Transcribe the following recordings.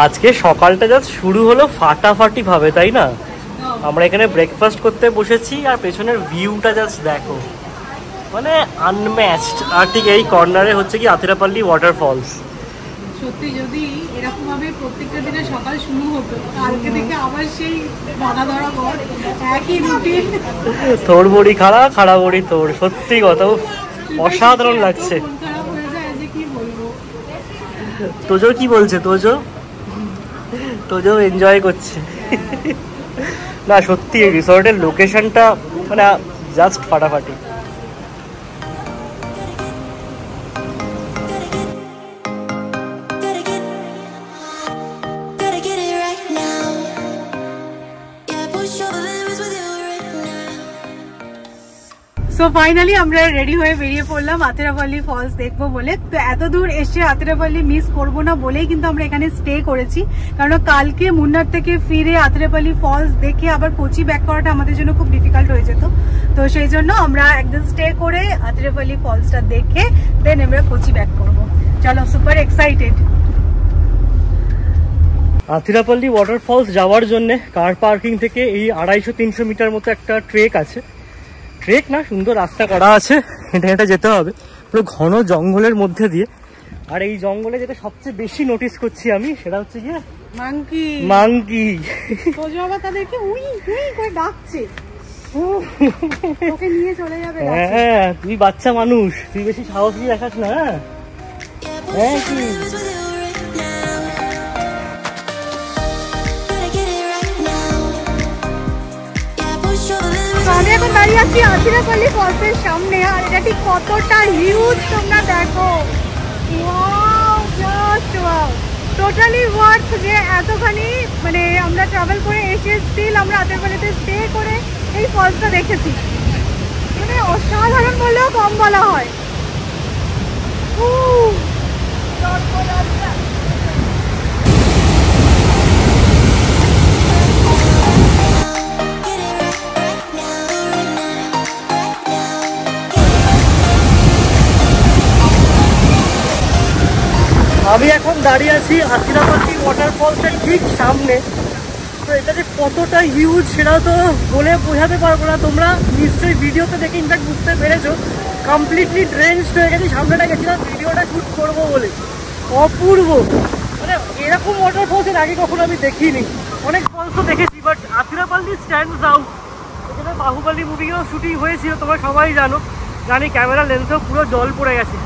আজকে সকালটা জাস্ট শুরু হলো ফাটাফাটি ভাবে, তাই না? আমরা এখানে ব্রেকফাস্ট করতে বসেছি আর পেছনের ভিউটা জাস্ট দেখো, মানে আনম্যাচড। আর ঠিক এই কর্নারে হচ্ছে কি আতিরাপল্লী ওয়াটারফলস। সত্যি যদি এরকম ভাবে প্রত্যেকটা দিনে সকাল শুরু হতো, কালকে থেকে আবার সেই বাধা ধরা ঘর, একই রুটিন, তোর বড়ি খাড়া, খাড়া বড়ি তোর। সত্যি কথা, অসাধারণ লাগছে। খারাপ হয়ে যায় যে কি বলবো। তোজো কি বলছে? তোজো এনজয় করছে। না সত্যি রিসর্টের লোকেশনটা মানে জাস্ট ফাটাফাটি। সো ফাইনালি আমরা রেডি হয়ে বেরিয়ে পড়লাম আতিরাপল্লী ফলস দেখবো বলে। তো এত দূর এসে আতিরাপল্লী মিস করবো না বলেই কিন্তু আমরা এখানে স্টে করেছি, কারণ কালকে মুন্নার থেকে ফিরে আতিরাপল্লী ফলস দেখে আবার কোচি ব্যাক করাটা আমাদের জন্য খুব ডিফিকাল্ট হয়ে যেত। তো সেই জন্য আমরা একদিন স্টে করে আতিরাপল্লী ফলসটা দেখে দেন আমরা কোচি ব্যাক করবো। চলো, সুপার এক্সাইটেড। আতিরাপল্লী ওয়াটারফলস যাওয়ার জন্য কার পার্কিং থেকে এই 250-300 মিটার মতো একটা ট্রেক আছে। ট্রেক না, সুন্দর রাস্তা করা আছে, হেঁটে হেঁটে যেতে হবে পুরো ঘন জঙ্গলের মধ্যে দিয়ে। আর এই জঙ্গলে যেটা সবচেয়ে বেশি নোটিস করছি আমি, সেটা হচ্ছে গিয়ে মাঙ্কি। তোজো আবার তাদেরকে উই উই করে ডাকছে, ওকে নিয়ে চলে যাবে। হ্যাঁ, তুই বাচ্চা মানুষ, তুই বেশি সাহসী দেখাস না। হ্যাঁ কি আমি এখন দাঁড়িয়ে আছি আতিরাপল্লী ফলসের সামনে, আর এটা ঠিক কতটা হিউজ তোমরা দেখো। Wow, just wow, totally worth যে এতখানি মানে আমরা ট্রাভেল করে এসে স্টিল আমরা আতিরাপল্লীতে স্টে করে এই ফলসটা দেখেছি। মানে অসাধারণ বললেও কম বলা হয়। আমি এখন দাঁড়িয়ে আছি আতিরাপল্লী ওয়াটারফলসের ঠিক সামনে। তো এটা যে কতটা হিউজ সেটাও তো বলে বোঝাতে পারবো না। তোমরা নিশ্চয়ই ভিডিওতে দেখে ইনফ্যাক্ট বুঝতে পেরেছো, কমপ্লিটলি ড্রেনসড হয়ে গেছি। সামনেটা গেছিলাম ভিডিওটা শ্যুট করবো বলে, অপূর্ব। মানে এরকম ওয়াটারফলস এর আগে কখনো আমি দেখিনি। অনেক ফলস তো দেখেছি, বাট আতিরাপল্লী স্ট্যান্ডস আউট। এখানে বাহুবলী মুভিও শুটিং হয়েছিল, তোমরা সবাই জানি ক্যামেরা লেন্সেও পুরো জল পড়ে গেছে।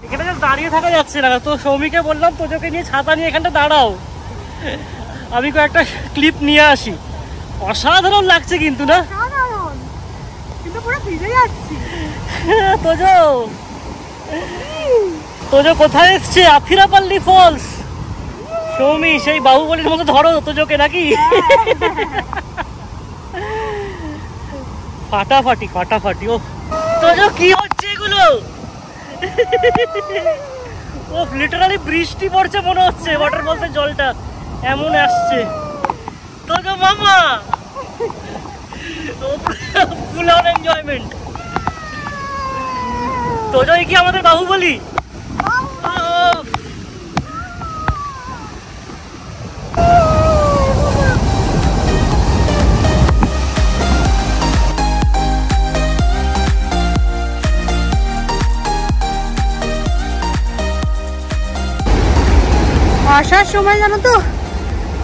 এখানে দাঁড়িয়ে থাকা যাচ্ছে না। তো সৌমিকে বললাম তোজোকে নিয়ে ছাতা নিয়ে এখানটা দাঁড়াও, আমি কয়েকটা ক্লিপ নিয়ে আসি। অসাধারণ লাগছে কিন্তু, না? কিন্তু পুরো ভিজে যাচ্ছি। তোজো কোথায় এসছে? আতিরাপল্লী ফলস। সৌমি সেই বাহুবলীর মতো ধরো তোজোকে নাকি। ফাটাফাটি। ও তোজো কি হচ্ছে এগুলো? ও লিটারালি বৃষ্টি পড়ছে মনে হচ্ছে। ওয়াটারফলসের জলটা এমন আসছে। তোজো মামা, ফুল অন এনজয়মেন্ট। তোজো কি আমাদের বাহুবলী? আসার সময় জানো তো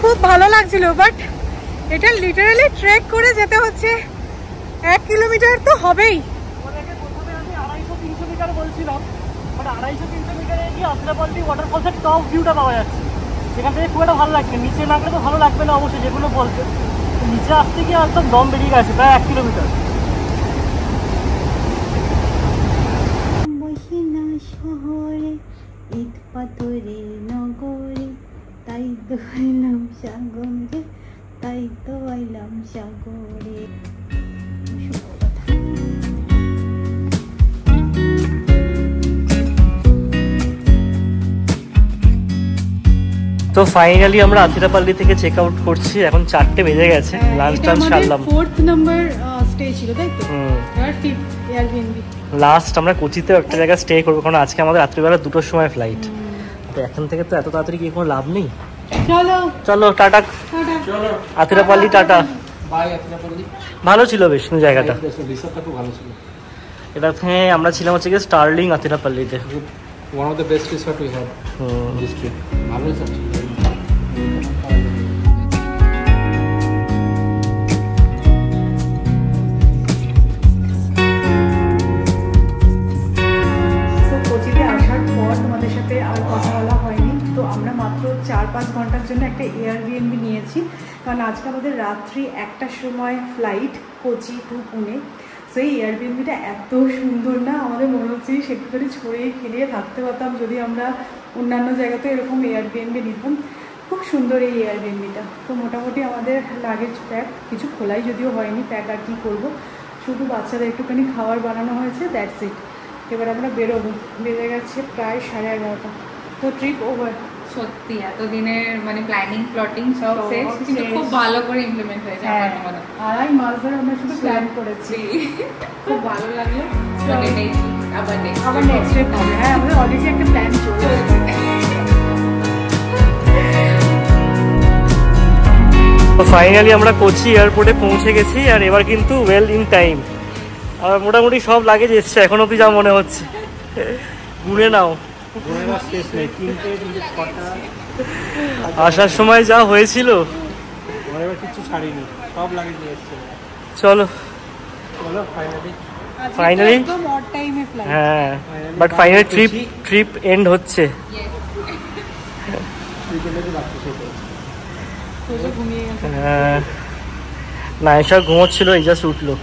খুব ভালো লাগছিল, বাট এটা লিটারালি ট্রেক করে যেতে হচ্ছে। 1 কিলোমিটার তো হবেই। বলছিলাম 250-300 মিটারে গিয়ে আতিরাপল্লী ওয়াটারফলসের টপ ভিউটা পাওয়া যাচ্ছে। সেখান থেকে খুব একটা ভালো লাগছে। নিচে নামলে তো ভালো লাগবে না অবশ্যই, যেগুলো বলছে। নিচে আসতে গিয়ে একদম দম বেরিয়ে গেছে, প্রায় 1 কিলোমিটার। শহরে ঈদ পাথরে নগরে, তাই তো আইলাম সাগরে, তাই তো আইলাম সাগরে। তো ফাইনালি আমরা আতিরাপল্লী থেকে চেক আউট করছি। এখন 4টে বেজে গেছে। লাঞ্চ টাঞ্চ সারলাম। 4th নাম্বার স্টে ছিল, তাই তো? আর 5th এয়ারবিএনবি। লাস্ট আমরা কোচিতে একটা জায়গায় স্টে করবো, কারণ আজকে আমাদের রাত্রিবেলা 2টোর সময় ফ্লাইট। তো এখন থেকে তো এত তাড়াতাড়ি গিয়ে কোনো লাভ নেই। চলো চলো টাটা। আতিরাপল্লী টাটা। ভালো ছিল বেশ জায়গাটা। এটা আমরা ছিলাম হচ্ছে গিয়ে Sterling আতিরাপল্লীতে। One of the best resort we have this trip. ভালো resort ছিল। কোচিতে আসার পর তোমাদের সাথে আর কথা বলা হয়নি, তো আমরা মাত্র 4-5 ঘন্টার জন্য একটা এয়ারবিএনবি নিয়েছি, কারণ আজকে আমাদের রাত্রি 1টার সময় ফ্লাইট কোচি টু পুনে। তো এই এয়ারবিএনবিটা এত সুন্দর না, আমাদের মনে হচ্ছে সেগুলো ছড়িয়ে খেলিয়ে থাকতে পারতাম যদি আমরা অন্যান্য জায়গাতে এরকম এয়ারবিএনবি নিতাম। খুব সুন্দর এই এয়ারবিএনবিটা। তো মোটামুটি আমাদের লাগেজ প্যাক, কিছু খোলাই যদিও হয়নি, প্যাক আর কী করবো, শুধু বাচ্চাদের একটুখানি খাবার বানানো হয়েছে, দ্যাটস ইট। এবার আমরা বেরোবো, বেজে গেছে প্রায় 11:30। তো ট্রিপ ওভার। সত্যি এতদিনের মানে প্ল্যানিং প্লটিং সব শেষ, কিন্তু খুব ভালো করে ইমপ্লিমেন্ট হয়েছে। 2.5 মাস ধরে আমরা শুধু প্ল্যান করেছি, খুব ভালো লাগলো। আবার নেক্সট ট্রিপ হবে। হ্যাঁ, আমাদের অলরেডি একটা প্ল্যান চলছে। তো ফাইনালি আমরা কোচি এয়ারপোর্টে পৌঁছে গেছি, আর এবার কিন্তু ওয়েল ইন টাইম। আর মোটামুটি সব লাগেজ এসছে এখন অব্দি যা মনে হচ্ছে। গুনে নাও, আসার সময় যা হয়েছিল কিছু ছাড়িনি, সব লাগেজ নিয়ে এসছে। চলো ফাইনালি, হ্যাঁ, বাট ফাইনালি ট্রিপ এন্ড হচ্ছে। হ্যাঁ, না এসব ঘুমোচ্ছিল, এই জাস্ট উঠলো।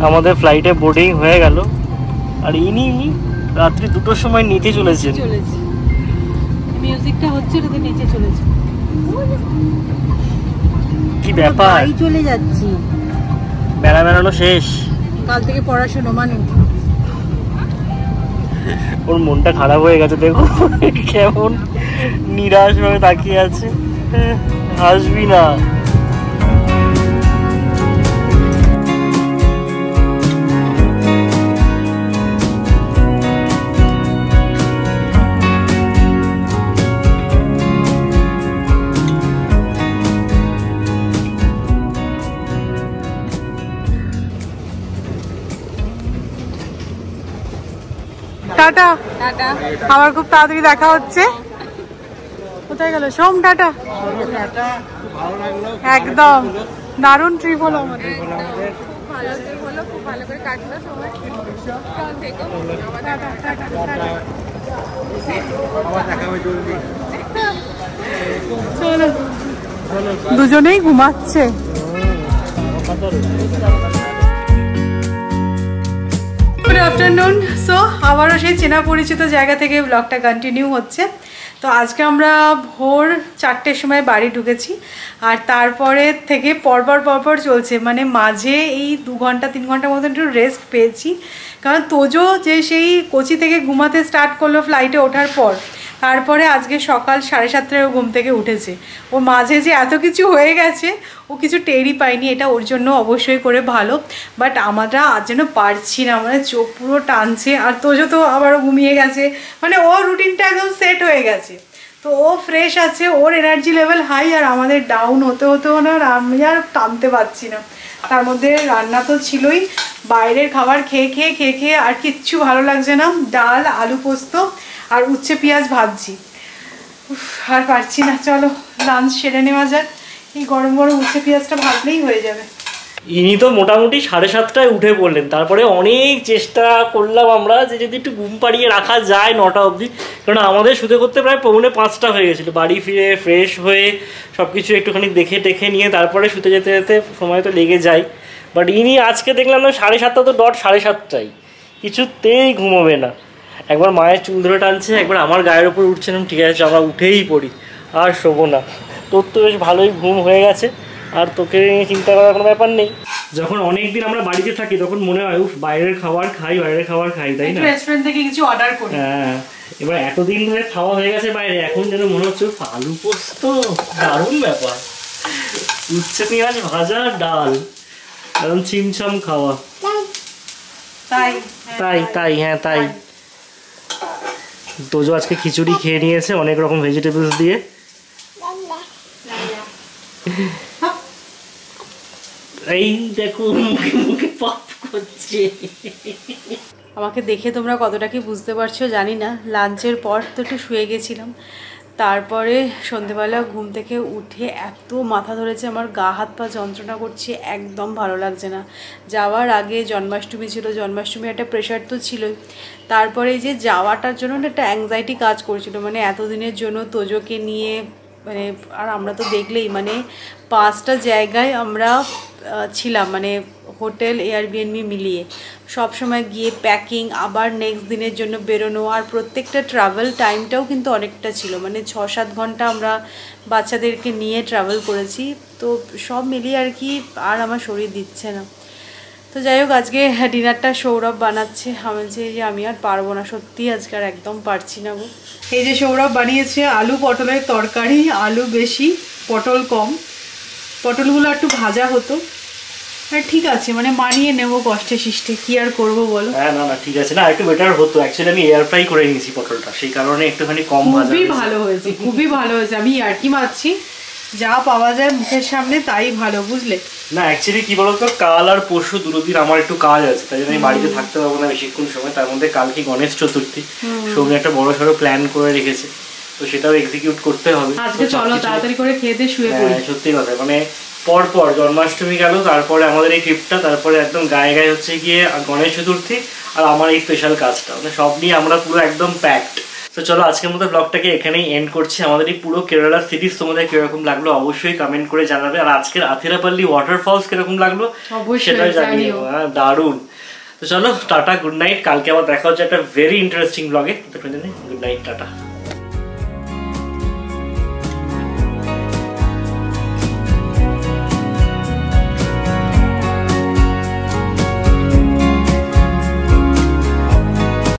আমাদের ফ্লাইটে বোর্ডিং হয়ে গেল, আর ইনি রাত্রি 2টোর সময় নিতে চলেছেন। মিউজিকটা হচ্ছে, ওটা নিচে চলেছে। কি ব্যাপার, চলে যাচ্ছি, বেড়ানো শেষ। কাল থেকে পড়াশোনা মানে। ওর মনটা খারাপ হয়ে গেছে, দেখো কেমন নিরাশ হয়ে তাকিয়ে আছে। হাসবি না। টাটা টাটা, আবার খুব তাড়াতাড়ি দেখা হচ্ছে। কোথায় গেল সোম? টাটা। একদম দারুণ ট্রিপ হলো আমাদের। খুব ভালো করে কাটলো সময়। চলো, দুজনেই ঘুমাচ্ছে। Good afternoon. সো আবারও সেই চেনা পরিচিত জায়গা থেকে ব্লগটা কন্টিনিউ হচ্ছে। তো আজকে আমরা ভোর 4টের সময় বাড়ি ঢুকেছি, আর তারপরে থেকে পরপর চলছে, মানে মাঝে এই 2 ঘন্টা 3 ঘন্টার মতন একটু রেস্ট পেয়েছি, কারণ তোজো যে সেই কোচি থেকে ঘুমাতে স্টার্ট করলো ফ্লাইটে ওঠার পর, তারপরে আজকে সকাল 7:30টায় ঘুম থেকে উঠেছে। ও মাঝে যে এত কিছু হয়ে গেছে ও কিছু টেরই পায়নি, এটা ওর জন্য অবশ্যই করে ভালো। বাট আমরা আজ যেন পারছি না, মানে চোখ পুরো টানছে। আর তোজো তো আবারও ঘুমিয়ে গেছে, মানে ওর রুটিনটা একদম সেট হয়ে গেছে, তো ও ফ্রেশ আছে, ওর এনার্জি লেভেল হাই, আর আমাদের ডাউন হতে না, আর আমি আর টানতে পারছি না। তার মধ্যে রান্না তো ছিলই, বাইরের খাবার খেয়ে আর কিচ্ছু ভালো লাগছে না। ডাল, আলু পোস্ত আর উচ্ছে পেঁয়াজ ভাজছি, আর পারছি না। চলো লাঞ্চ সেরে নেওয়া যাক, এই গরম উচ্ছে পেঁয়াজটা ভাজলেই হয়ে যাবে। ইনি তো মোটামুটি 7:30টায় উঠে পড়লেন। তারপরে অনেক চেষ্টা করলাম আমরা যে যদি একটু ঘুম পাড়িয়ে রাখা যায় 9টা অবধি, কারণ আমাদের শুতে করতে প্রায় 4:45 হয়ে গেছিলো। বাড়ি ফিরে ফ্রেশ হয়ে সব কিছু একটুখানি দেখে নিয়ে তারপরে শুতে যেতে সময় তো লেগে যায়। বাট ইনি আজকে দেখলাম না 7:30 তো ডট 7:30টাই, কিছুতেই ঘুমোবে না। একবার মায়ের চুল ধরে টানছে, একবার আমার গায়ের ওপর উঠছিলাম, ঠিক আছে আমরা উঠেই পড়ি, আর শোবো না। তোর তো বেশ ভালোই ঘুম হয়ে গেছে, আর তোকে চিন্তা করার কোনো ব্যাপার নেই। যখন অনেকদিন আমরা বাড়িতে থাকি তখন মনে হয় উফ বাইরের খাবার খাই, তাই না? রেস্টুরেন্ট থেকে কিছু অর্ডার করি। হ্যাঁ, এবার এতদিন ধরে খাওয়া হয়ে গেছে বাইরে, এখন যেন মনে হচ্ছে আলু পোস্ত, দারুণ ব্যাপার, উচ্ছে পেঁয়াজ ভাজা, ডাল, একদম ছিমছাম খাওয়া। তাই। তোজো আজকে খিচুড়ি খেয়ে নিয়েছে অনেক রকম ভেজিটেবলস দিয়ে। এই দেখো মুখে মুখে পপ করছে। আমাকে দেখে তোমরা কতটা কি বুঝতে পারছো জানি না। লাঞ্চের পর তো একটু শুয়ে গেছিলাম, তারপরে সন্ধেবেলা ঘুম থেকে উঠে এত মাথা ধরেছে, আমার গা হাত পা যন্ত্রণা করছে, একদম ভালো লাগছে না। যাওয়ার আগে জন্মাষ্টমী ছিল, জন্মাষ্টমী একটা প্রেশার তো ছিলই, তারপরে এই যে যাওয়াটার জন্য একটা অ্যাংজাইটি কাজ করছিল, মানে এতদিনের জন্য তোজোকে নিয়ে, মানে আর আমরা তো দেখলেই মানে 5টা জায়গায় আমরা ছিলাম, মানে হোটেল এয়ারবিএনবি মিলিয়ে সব সময় গিয়ে প্যাকিং, আবার নেক্সট দিনের জন্য বেরোনো, আর প্রত্যেকটা ট্রাভেল টাইমটাও কিন্তু অনেকটা ছিল, মানে 6-7 ঘন্টা আমরা বাচ্চাদেরকে নিয়ে ট্রাভেল করেছি। তো সব মিলিয়ে আর কি আর আমার শরীর দিচ্ছে না। তো যাই হোক, আজকে ডিনারটা সৌরভ বানাচ্ছে, আমি যে আমি আর পারবো না, সত্যি আজকে আর একদম পারছি না গো। এই যে সৌরভ বানিয়েছে আলু পটলের তরকারি, আলু বেশি পটল কম, পটলগুলো একটু ভাজা হতো, আর ঠিক আছে মানে মানিয়ে নেবো কষ্টে শিষ্টে, কি আর করবো বলো। হ্যাঁ না না ঠিক আছে, না একটু বেটার হতো, অ্যাকচুয়ালি আমি এয়ার ফ্রাই করে নিয়েছি পটলটা, সেই কারণে একটুখানি কম ভাজা। খুবই ভালো হয়েছে, খুবই ভালো হয়েছে, আমি আর কি মারছি, যা পাওয়া যায় মুখের সামনে তাই ভালো, বুঝলে। না অ্যাকচুয়ালি কি বলতো, কাল আর পরশু দুদিন আমার একটু কাজ আছে, তাই জন্য আমি বাড়িতে থাকতে পারবো না বেশিক্ষণ সময়। তার মধ্যে কালকে গণেশ চতুর্থী, সৌমি একটা বড় সড়ো প্ল্যান করে রেখেছে, তো সেটাও এক্সিকিউট করতে হবে। আজকে চলো তাড়াতাড়ি করে খেয়ে দিয়ে শুয়ে পড়ি। সত্যি কথা, মানে পরপর জন্মাষ্টমী গেল, তারপরে আমাদের এই ট্রিপটা, তারপরে একদম গায়ে গায়ে হচ্ছে গিয়ে গণেশ চতুর্থী, আর আমার এই স্পেশাল কাজটা, মানে সব নিয়ে আমরা পুরো একদম প্যাকড। তো চলো আজকের মতো ব্লগটাকে এখানেই এন্ড করছি। আমাদের এই পুরো কেরালা সিরিজ তোমাদের কিরকম লাগলো অবশ্যই কমেন্ট করে জানাবে, আর আজকের আথিরাপল্লী ওয়াটারফলস কিরকম লাগলো সেটাই জানিও। হ্যাঁ দারুণ। তো চলো টাটা, গুড নাইট, কালকে আবার দেখা হচ্ছে একটা ভেরি ইন্টারেস্টিং ব্লগে। Good night, tata.